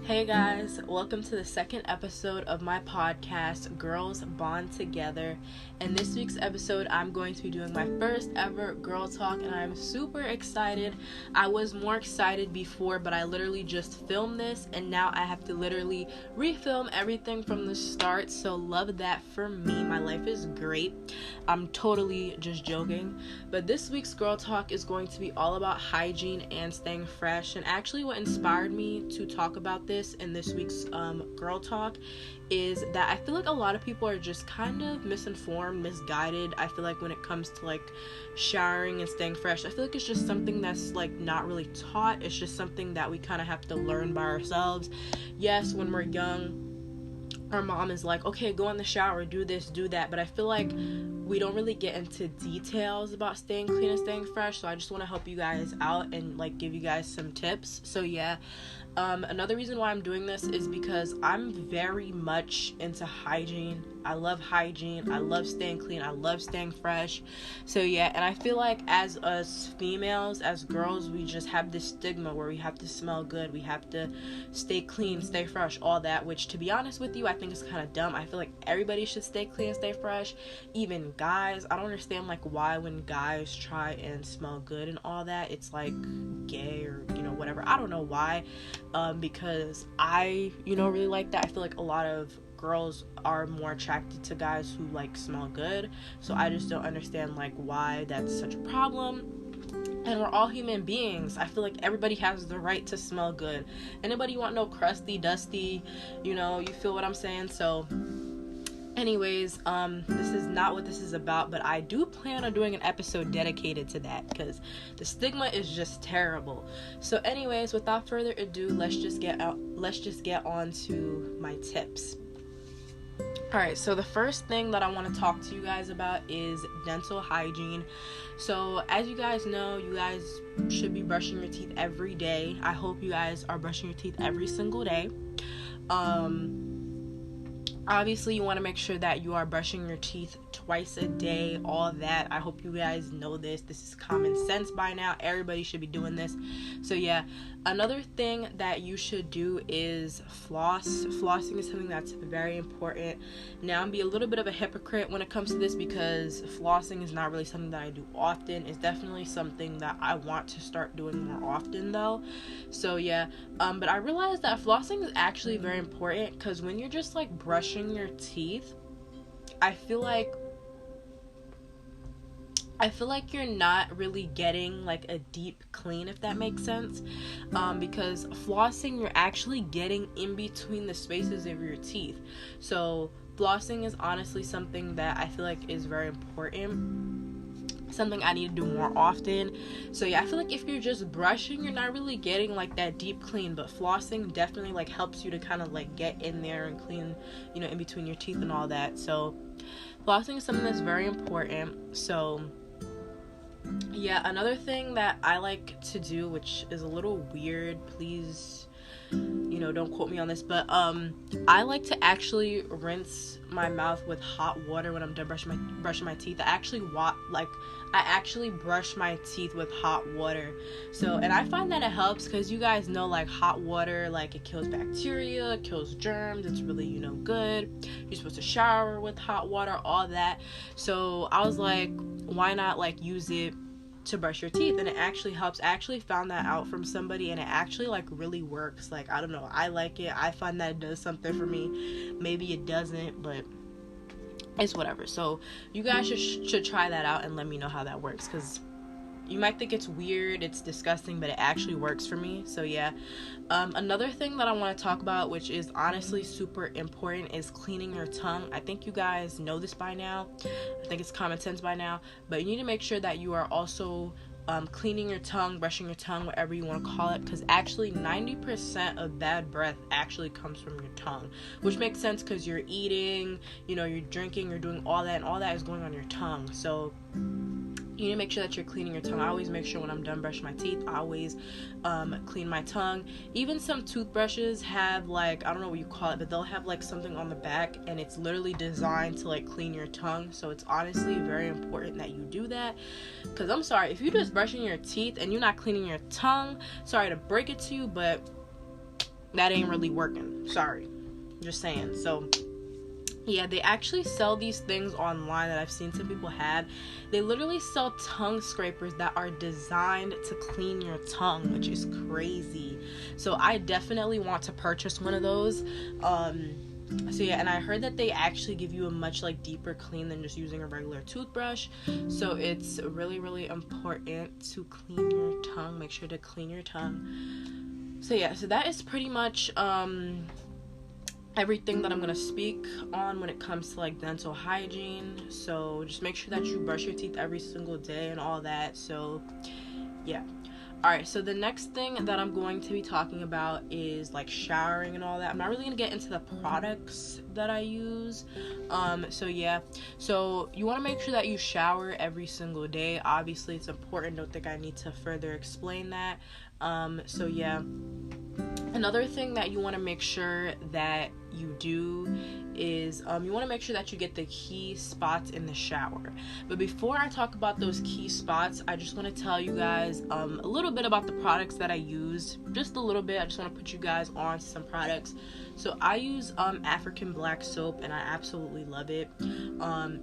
Hey guys, welcome to the second episode of my podcast, Girls Bond Together. In this week's episode, I'm going to be doing my first ever girl talk, and I'm super excited. I was more excited before, but I literally just filmed this, and now I have to literally refilm everything from the start, so love that for me. My life is great. I'm totally just joking, but this week's girl talk is going to be all about hygiene and staying fresh, and actually what inspired me to talk about this in this week's girl talk is that I feel like a lot of people are just kind of misinformed, misguided. I feel like when it comes to like showering and staying fresh, I feel like it's just something that's like not really taught. It's just something that we kind of have to learn by ourselves. Yes, when we're young, our mom is like, okay, go in the shower, do this, do that, but I feel like we don't really get into details about staying clean and staying fresh, so I just want to help you guys out and like give you guys some tips. So yeah, another reason why I'm doing this is because I'm very much into hygiene. I love hygiene. I love staying clean. I love staying fresh. So yeah, and I feel like as us females, as girls, we just have this stigma where we have to smell good. We have to stay clean, stay fresh, all that, which to be honest with you, I think is kind of dumb. I feel like everybody should stay clean and stay fresh. Even guys, I don't understand like why when guys try and smell good and all that, it's like gay or, whatever. I don't know why. Because I, really like that. I feel like a lot of girls are more attracted to guys who like smell good, so I just don't understand like why that's such a problem. And we're all human beings. I feel like everybody has the right to smell good. Anybody want no crusty, dusty, you feel what I'm saying? So anyways, this is not what this is about, but I do plan on doing an episode dedicated to that because the stigma is just terrible. So anyways, without further ado, let's just get on to my tips. Alright, so the first thing that I want to talk to you guys about is dental hygiene. So as you guys know, you guys should be brushing your teeth every day. I hope you guys are brushing your teeth every single day. Obviously, you want to make sure that you are brushing your teeth twice a day, all that. I hope you guys know this. This is common sense by now. Everybody should be doing this. So yeah, another thing that you should do is floss. Flossing is something that's very important. Now, I'm be a little bit of a hypocrite when it comes to this because flossing is not really something that I do often. It's definitely something that I want to start doing more often though. So yeah, but I realized that flossing is actually very important because when you're just like brushing your teeth, I feel like you're not really getting like a deep clean, if that makes sense, because flossing, you're actually getting in between the spaces of your teeth. So flossing is honestly something that I feel like is very important, something I need to do more often. So yeah, I feel like if you're just brushing, you're not really getting like that deep clean, but flossing definitely like helps you to kind of like get in there and clean, in between your teeth and all that. So flossing is something that's very important. So yeah, another thing that I like to do, which is a little weird, please, don't quote me on this, but I like to actually rinse my mouth with hot water when I'm done brushing my teeth. I actually brush my teeth with hot water. So, and I find that it helps because you guys know like hot water, like it kills bacteria, it kills germs, it's really, good. You're supposed to shower with hot water, all that. So I was like, why not like use it to brush your teeth? And it actually helps. I actually found that out from somebody, and it actually like really works. Like, I don't know, I like it. I find that it does something for me. Maybe it doesn't, but it's whatever. So you guys should try that out and let me know how that works, because you might think it's weird, it's disgusting, but it actually works for me. So yeah, another thing that I want to talk about, which is honestly super important, is cleaning your tongue. I think you guys know this by now. I think it's common sense by now, but you need to make sure that you are also cleaning your tongue, brushing your tongue, whatever you want to call it, because actually 90% of bad breath actually comes from your tongue, which makes sense because you're eating, you're drinking, you're doing all that, and all that is going on your tongue. So you need to make sure that you're cleaning your tongue. I always make sure when I'm done brushing my teeth, I always clean my tongue. Even some toothbrushes have like, I don't know what you call it, but they'll have like something on the back, and it's literally designed to like clean your tongue. So it's honestly very important that you do that, because I'm sorry, if you're just brushing your teeth and you're not cleaning your tongue, sorry to break it to you, but that ain't really working. Sorry, just saying. So yeah, they actually sell these things online that I've seen some people have. They literally sell tongue scrapers that are designed to clean your tongue, which is crazy. So I definitely want to purchase one of those. So yeah, and I heard that they actually give you a much like deeper clean than just using a regular toothbrush. So it's really, really important to clean your tongue. Make sure to clean your tongue. So yeah, so that is pretty much everything that I'm gonna speak on when it comes to like dental hygiene. So just make sure that you brush your teeth every single day and all that. So yeah. Alright, so the next thing that I'm going to be talking about is like showering and all that. I'm not really gonna get into the products that I use. So yeah. So you wanna make sure that you shower every single day. Obviously it's important. Don't think I need to further explain that. So yeah. Another thing that you want to make sure that you do is you want to make sure that you get the key spots in the shower. But before I talk about those key spots, I just want to tell you guys a little bit about the products that I use. Just a little bit. I just want to put you guys on some products. So I use African black soap, and I absolutely love it.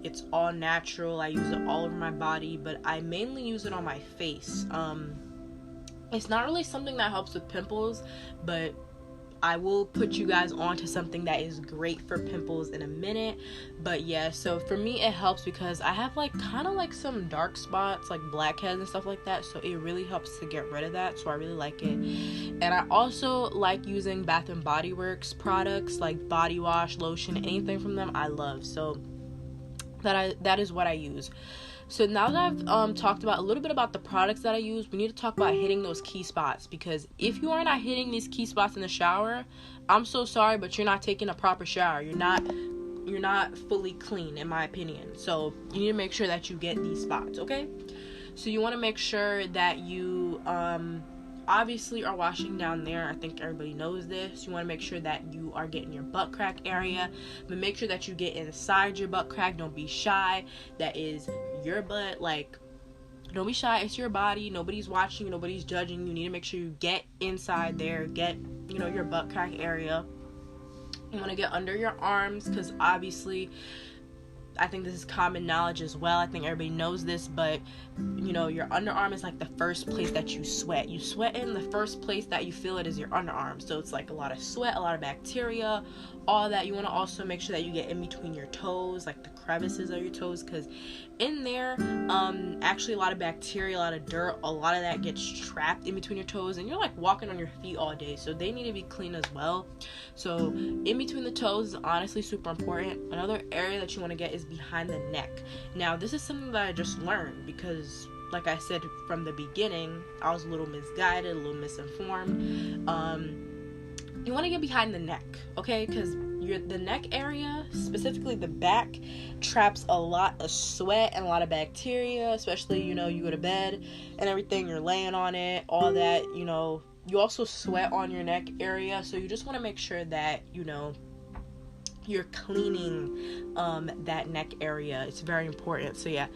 It's all natural. I use it all over my body, but I mainly use it on my face. It's not really something that helps with pimples, but I will put you guys on to something that is great for pimples in a minute. But yeah, so for me it helps because I have like kind of like some dark spots, like blackheads and stuff like that, so it really helps to get rid of that. So I really like it. And I also like using Bath and Body Works products, like body wash, lotion, anything from them I love. So that is what I use. So now that I've talked about a little bit about the products that I use, we need to talk about hitting those key spots, because if you are not hitting these key spots in the shower, I'm so sorry, but you're not taking a proper shower. You're not fully clean, in my opinion. So you need to make sure that you get these spots, okay? So you want to make sure that you obviously are washing down there. I think everybody knows this. You want to make sure that you are getting your butt crack area, but make sure that you get inside your butt crack. Don't be shy. That is your butt. Like, don't be shy. It's your body. Nobody's watching. Nobody's judging. You need to make sure you get inside there. Get, your butt crack area. You want to get under your arms, because obviously I think this is common knowledge as well. I think everybody knows this, but your underarm is like the first place that you sweat. You sweat in the first place that you feel it is your underarm. So it's like a lot of sweat, a lot of bacteria, all that. You want to also make sure that you get in between your toes, like the crevices of your toes, because in there, actually a lot of bacteria, a lot of dirt, a lot of that gets trapped in between your toes, and you're like walking on your feet all day, so they need to be clean as well. So in between the toes is honestly super important. Another area that you want to get is behind the neck. Now this is something that I just learned, because like I said from the beginning, I was a little misguided, a little misinformed. You want to get behind the neck, okay? Because the neck area, specifically the back, traps a lot of sweat and a lot of bacteria, especially, you go to bed and everything, you're laying on it, all that, you also sweat on your neck area. So you just want to make sure that, you're cleaning that neck area. It's very important. So yeah.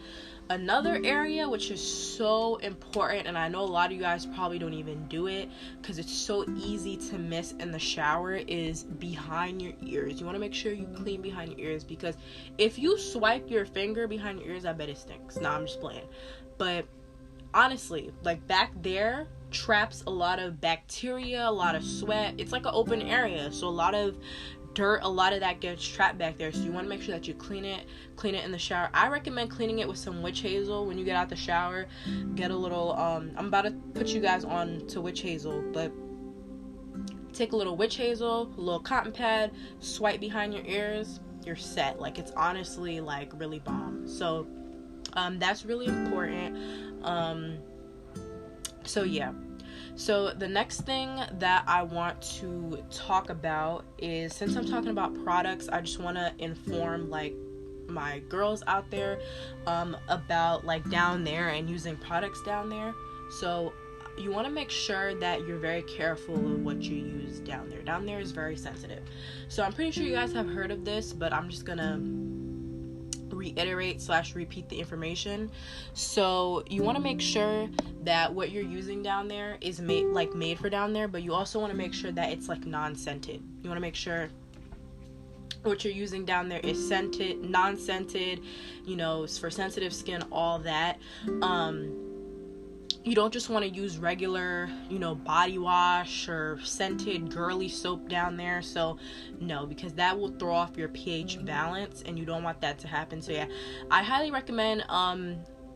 Another area which is so important, and I know a lot of you guys probably don't even do it because it's so easy to miss in the shower, is behind your ears. You want to make sure you clean behind your ears, because if you swipe your finger behind your ears, I bet it stinks. Nah, I'm just playing. But honestly, like back there traps a lot of bacteria, a lot of sweat. It's like an open area, so a lot of dirt, a lot of that gets trapped back there. So you want to make sure that you clean it in the shower. I recommend cleaning it with some witch hazel when you get out the shower. Get a little I'm about to put you guys on to witch hazel, but take a little witch hazel, a little cotton pad, swipe behind your ears, you're set. Like, it's honestly like really bomb. So that's really important. So yeah. So the next thing that I want to talk about is, since I'm talking about products, I just want to inform like my girls out there about like down there and using products down there. So you want to make sure that you're very careful of what you use down there. Down there is very sensitive. So I'm pretty sure you guys have heard of this, but I'm just gonna reiterate / repeat the information. So you want to make sure that what you're using down there is made for down there, but you also want to make sure that it's like non-scented. You want to make sure what you're using down there is scented, non-scented, you know, for sensitive skin, all that. You don't just want to use regular, you know, body wash or scented girly soap down there. So no, because that will throw off your pH balance, and you don't want that to happen. So yeah, I highly recommend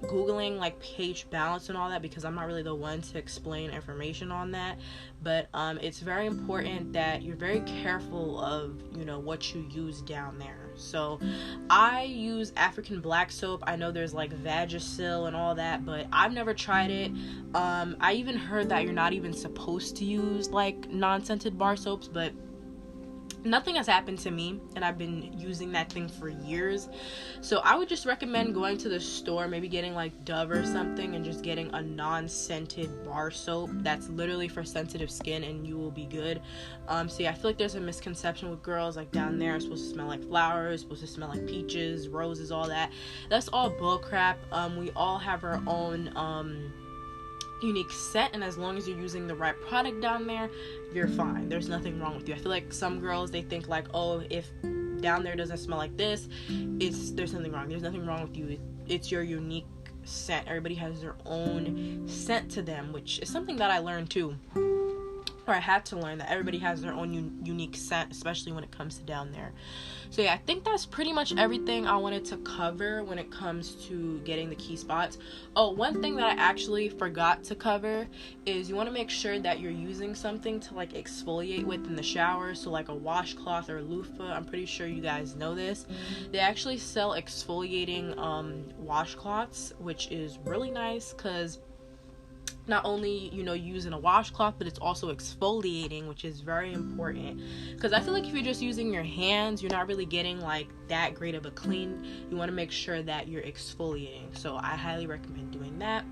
Googling like pH balance and all that, because I'm not really the one to explain information on that. But it's very important that you're very careful of, you know, what you use down there. So I use African black soap. I know there's like Vagisil and all that, but I've never tried it. I even heard that you're not even supposed to use like non-scented bar soaps, but nothing has happened to me, and I've been using that thing for years. So I would just recommend going to the store, maybe getting like Dove or something, and just getting a non-scented bar soap that's literally for sensitive skin, and you will be good. So yeah, I feel like there's a misconception with girls, like down there it's supposed to smell like flowers, supposed to smell like peaches, roses, all that. That's all bull crap. We all have our own unique scent, and as long as you're using the right product down there, you're fine. There's nothing wrong with you. I feel like some girls, they think like, oh, if down there doesn't smell like this, there's something wrong. There's nothing wrong with you. It's your unique scent. Everybody has their own scent to them, which is something that I learned too, or I had to learn, that everybody has their own unique scent, especially when it comes to down there. So yeah, I think that's pretty much everything I wanted to cover when it comes to getting the key spots. Oh, one thing that I actually forgot to cover is you want to make sure that you're using something to like exfoliate with in the shower. So like a washcloth or loofah. I'm pretty sure you guys know this. They actually sell exfoliating washcloths, which is really nice, because not only, you know, using a washcloth, but it's also exfoliating, which is very important, because I feel like if you're just using your hands, you're not really getting like that great of a clean. You want to make sure that you're exfoliating. So I highly recommend doing that.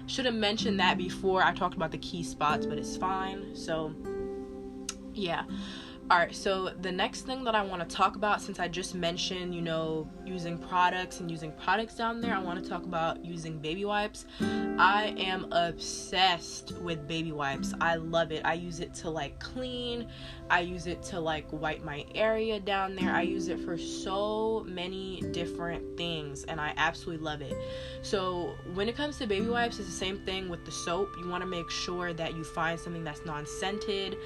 Should have mentioned that before I talked about the key spots, but it's fine. So yeah. Alright, so the next thing that I want to talk about, since I just mentioned, you know, using products down there, I want to talk about using baby wipes. I am obsessed with baby wipes. I love it. I use it to like clean. I use it to like wipe my area down there. I use it for so many different things, and I absolutely love it. So when it comes to baby wipes, it's the same thing with the soap. You want to make sure that you find something that's non-scented,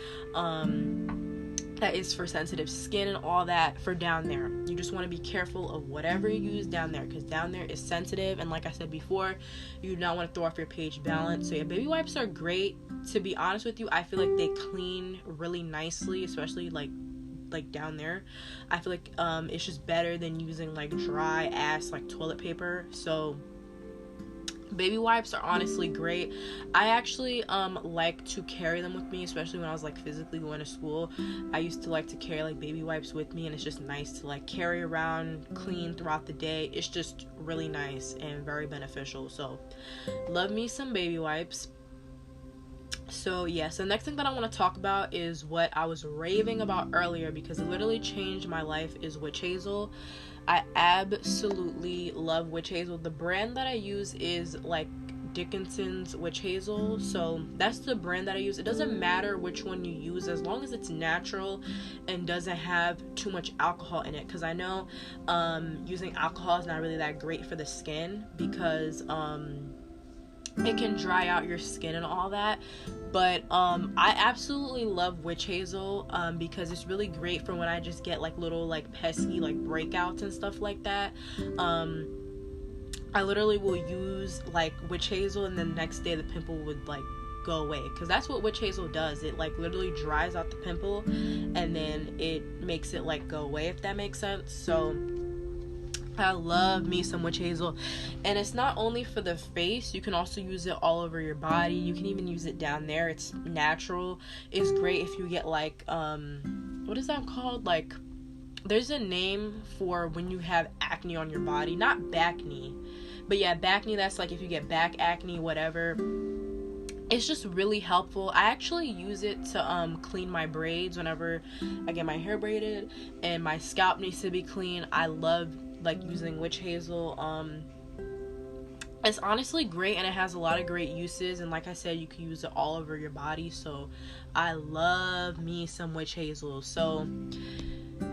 that is for sensitive skin and all that for down there. You just want to be careful of whatever you use down there, because down there is sensitive, and like I said before, you do not want to throw off your pH balance. So yeah, baby wipes are great. To be honest with you, I feel like they clean really nicely, especially like down there. I feel like it's just better than using like dry ass like toilet paper. So baby wipes are honestly great. I actually like to carry them with me, especially when I was like physically going to school. I used to like to carry like baby wipes with me, and it's just nice to like carry around clean throughout the day. It's just really nice and very beneficial. So love me some baby wipes. So yes, the next thing that I want to talk about is what I was raving about earlier, because it literally changed my life, is witch hazel. I absolutely love witch hazel. The brand that I use is like Dickinson's witch hazel, so that's the brand that I use. It doesn't matter which one you use, as long as it's natural and doesn't have too much alcohol in it, because I know using alcohol is not really that great for the skin, because it can dry out your skin and all that. But I absolutely love witch hazel because it's really great for when I just get like little like pesky like breakouts and stuff like that. I literally will use like witch hazel, and then the next day the pimple would like go away, because that's what witch hazel does. It like literally dries out the pimple, and then it makes it like go away, if that makes sense. So I love me some witch hazel. And it's not only for the face, you can also use it all over your body. You can even use it down there. It's natural. It's great if you get like what is that called, like there's a name for when you have acne on your body, not bacne, but yeah, bacne. That's like if you get back acne, whatever. It's just really helpful. I actually use it to clean my braids whenever I get my hair braided and my scalp needs to be clean. I love like using witch hazel. It's honestly great, and it has a lot of great uses, and like I said, you can use it all over your body. So I love me some witch hazel. So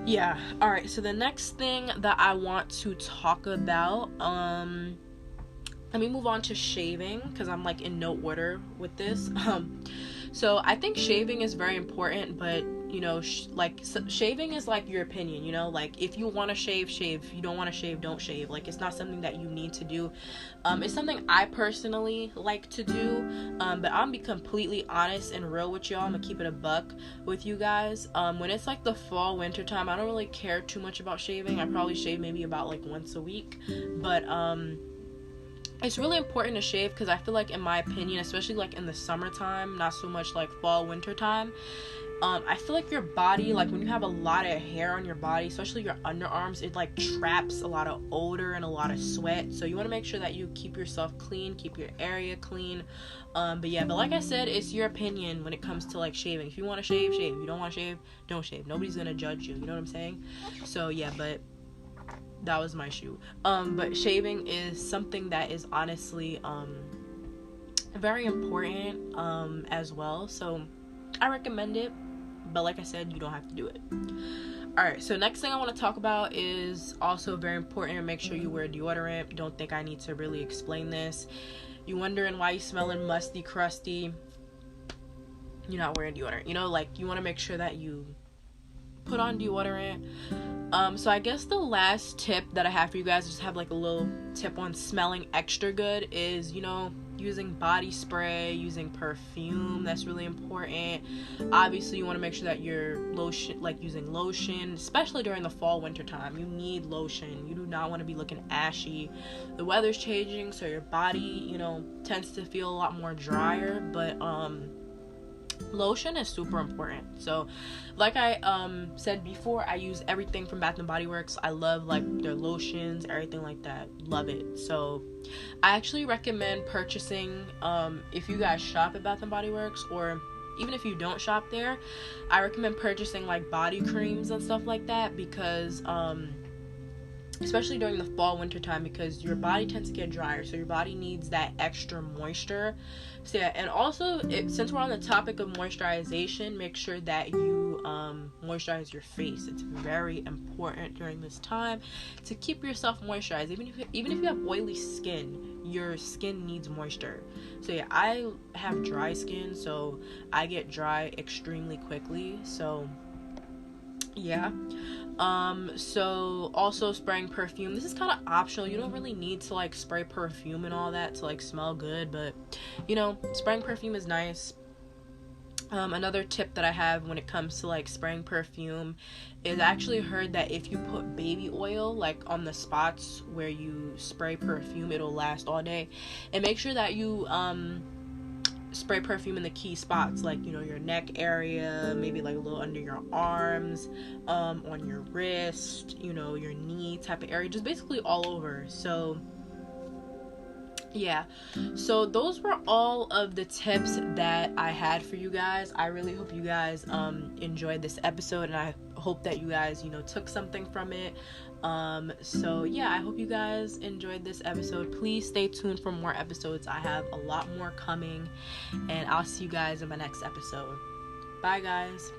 yeah, all right, so the next thing that I want to talk about, let me move on to shaving, because I'm like in no order with this. So I think shaving is very important, but you know, shaving is like your opinion, you know, like if you want to shave, shave. If you don't want to shave, don't shave. Like, it's not something that you need to do. It's something I personally like to do, but I'm be completely honest and real with y'all. I'm gonna keep it a buck with you guys. When it's like the fall, winter time, I don't really care too much about shaving. I probably shave maybe about like once a week, but it's really important to shave, because I feel like, in my opinion, especially like in the summertime, not so much like fall, winter time, I feel like your body, like when you have a lot of hair on your body, especially your underarms, it like traps a lot of odor and a lot of sweat. So you want to make sure that you keep yourself clean, keep your area clean. But like I said, it's your opinion when it comes to like shaving. If you want to shave, shave. If you don't want to shave, don't shave. Nobody's gonna judge you, you know what I'm saying? So yeah, but that was my shoe. But shaving is something that is honestly very important as well. So I recommend it, but like I said, you don't have to do it. Alright, so next thing I want to talk about is also very important. Make sure you wear deodorant. Don't think I need to really explain this. You wondering why you smelling musty, crusty, you're not wearing deodorant. You know, like, you want to make sure that you put on deodorant. So I guess the last tip that I have for you guys, just have like a little tip on smelling extra good, is, you know, using body spray, using perfume. That's really important. Obviously, you want to make sure that you're using lotion, especially during the fall, winter time. You need lotion. You do not want to be looking ashy. The weather's changing, so your body, you know, tends to feel a lot more drier, but lotion is super important. So like I said before, I use everything from Bath and Body Works. I love like their lotions, everything like that. Love it. So I actually recommend purchasing, if you guys shop at Bath and Body Works, or even if you don't shop there, I recommend purchasing like body creams and stuff like that, because especially during the fall, winter time, because your body tends to get drier, so your body needs that extra moisture. So yeah, and also, since we're on the topic of moisturization, make sure that you moisturize your face. It's very important during this time to keep yourself moisturized. Even if you have oily skin, your skin needs moisture. So yeah, I have dry skin, so I get dry extremely quickly. So yeah. So also spraying perfume. This is kind of optional. You don't really need to like spray perfume and all that to like smell good, but you know, spraying perfume is nice. Another tip that I have when it comes to like spraying perfume is, I actually heard that if you put baby oil like on the spots where you spray perfume, it'll last all day. And make sure that you spray perfume in the key spots, like, you know, your neck area, maybe like a little under your arms, on your wrist, you know, your knee type of area, just basically all over. So yeah, so those were all of the tips that I had for you guys. I really hope you guys enjoyed this episode, and I hope that you guys, you know, took something from it. So yeah, I hope you guys enjoyed this episode. Please stay tuned for more episodes. I have a lot more coming, and I'll see you guys in my next episode. Bye guys.